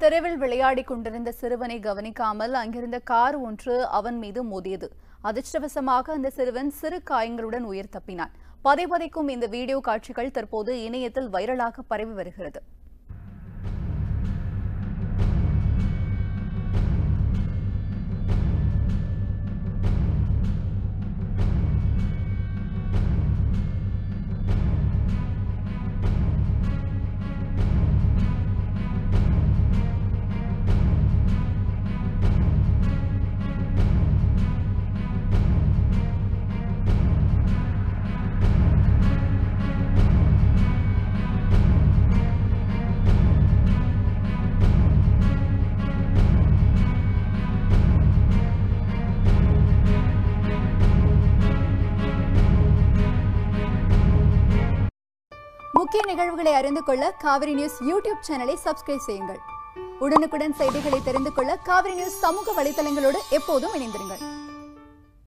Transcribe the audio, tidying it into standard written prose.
தெருவில் விளையாடிக் கொண்டிருந்த சிறுவனை கவனிக்காமல் அங்கிருந்த கார் ஒன்று அவன் மீது மோதியது. அதிர்ஷ்டவசமாக அந்த சிறுவன் சிறு காயங்களுடன் உயிர் தப்பினான். பதைபதைக்கும் இந்த வீடியோ காட்சிகள் தற்போது இணையத்தில் வைரலாக பரவி வருகிறது. முக்கிய நிகழ்வுகளை அறிந்து கொள்ள காவிரி நியூஸ் யூடியூப் சேனலை சப்ஸ்கிரைப் செய்யுங்கள். உடனுக்குடன் செய்திகளை தெரிந்து கொள்ள காவிரி நியூஸ் சமூக வலைதளங்களோடு எப்போதும் இணைந்திருங்கள்.